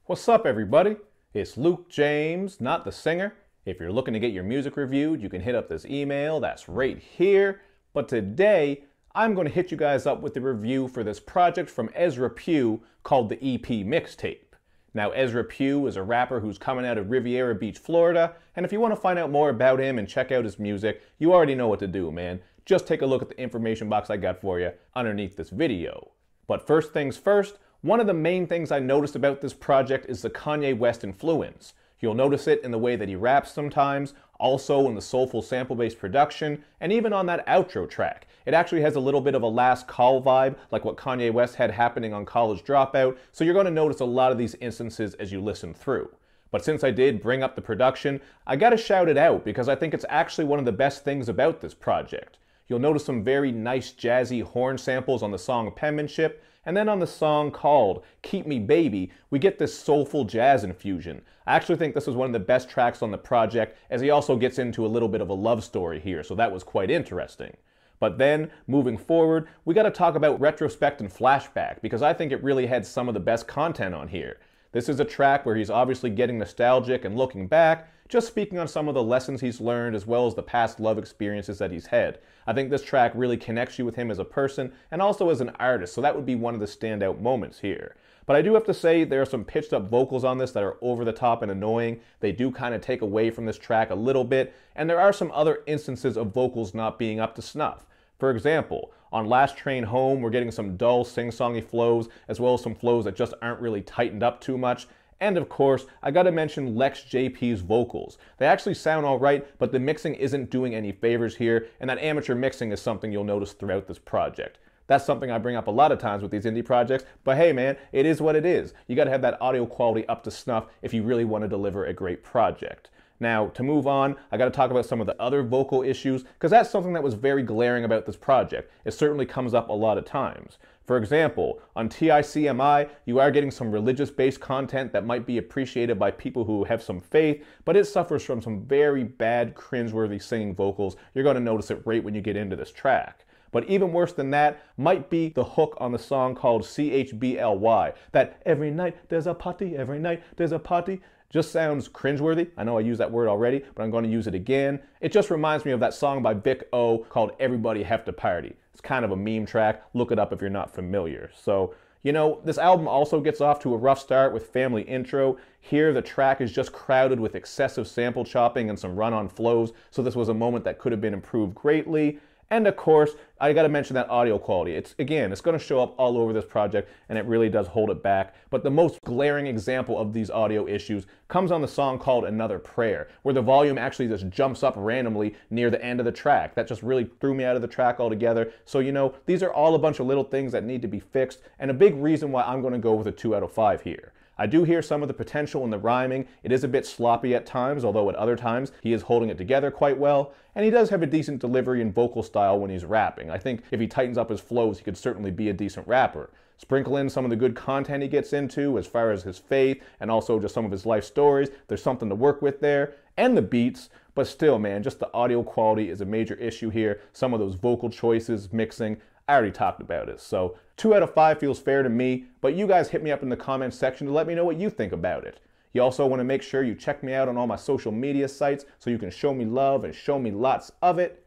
What's up, everybody? It's Luke James, not the singer. If you're looking to get your music reviewed, you can hit up this email that's right here. But today, I'm going to hit you guys up with the review for this project from Ezra Pugh called the EP Mixtape. Now, Ezra Pugh is a rapper who's coming out of Riviera Beach, Florida, and if you want to find out more about him and check out his music, you already know what to do, man. Just take a look at the information box I got for you underneath this video. But first things first, one of the main things I noticed about this project is the Kanye West influence. You'll notice it in the way that he raps sometimes, also in the soulful sample-based production, and even on that outro track. It actually has a little bit of a Last Call vibe, like what Kanye West had happening on College Dropout, so you're going to notice a lot of these instances as you listen through. But since I did bring up the production, I gotta shout it out because I think it's actually one of the best things about this project. You'll notice some very nice jazzy horn samples on the song Penmanship, and then on the song called Keep Me Baby, we get this soulful jazz infusion. I actually think this is one of the best tracks on the project, as he also gets into a little bit of a love story here, so that was quite interesting. But then, moving forward, we gotta talk about Retrospect and Flashback, because I think it really had some of the best content on here. This is a track where he's obviously getting nostalgic and looking back, just speaking on some of the lessons he's learned as well as the past love experiences that he's had. I think this track really connects you with him as a person and also as an artist, so that would be one of the standout moments here. But I do have to say there are some pitched up vocals on this that are over the top and annoying. They do kind of take away from this track a little bit, and there are some other instances of vocals not being up to snuff. For example, on Last Train Home, we're getting some dull sing-songy flows, as well as some flows that just aren't really tightened up too much. And of course, I gotta mention Lex JP's vocals. They actually sound alright, but the mixing isn't doing any favors here, and that amateur mixing is something you'll notice throughout this project. That's something I bring up a lot of times with these indie projects, but hey man, it is what it is. You gotta have that audio quality up to snuff if you really want to deliver a great project. Now, to move on, I gotta talk about some of the other vocal issues, because that's something that was very glaring about this project. It certainly comes up a lot of times. For example, on TICMI, you are getting some religious-based content that might be appreciated by people who have some faith, but it suffers from some very bad, cringeworthy singing vocals. You're gonna notice it right when you get into this track. But even worse than that might be the hook on the song called CHBLY. That every night there's a party, every night there's a party. Just sounds cringeworthy. I know I used that word already, but I'm going to use it again. It just reminds me of that song by Vic O called Everybody Have to Party. It's kind of a meme track. Look it up if you're not familiar. So, you know, this album also gets off to a rough start with Family Intro. Here, the track is just crowded with excessive sample chopping and some run-on flows, so this was a moment that could have been improved greatly. And of course, I gotta mention that audio quality. It's gonna show up all over this project, and it really does hold it back. But the most glaring example of these audio issues comes on the song called Another Prayer, where the volume actually just jumps up randomly near the end of the track. That just really threw me out of the track altogether. So, you know, these are all a bunch of little things that need to be fixed, and a big reason why I'm gonna go with a 2 out of 5 here. I do hear some of the potential in the rhyming. It is a bit sloppy at times, although at other times he is holding it together quite well. And he does have a decent delivery and vocal style when he's rapping. I think if he tightens up his flows, he could certainly be a decent rapper. Sprinkle in some of the good content he gets into as far as his faith and also just some of his life stories. There's something to work with there. And the beats. But still, man, just the audio quality is a major issue here. Some of those vocal choices, mixing, I already talked about it. So 2 out of 5 feels fair to me, but you guys hit me up in the comments section to let me know what you think about it. You also want to make sure you check me out on all my social media sites so you can show me love and show me lots of it.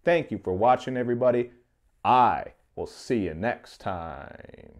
Thank you for watching, everybody. I will see you next time.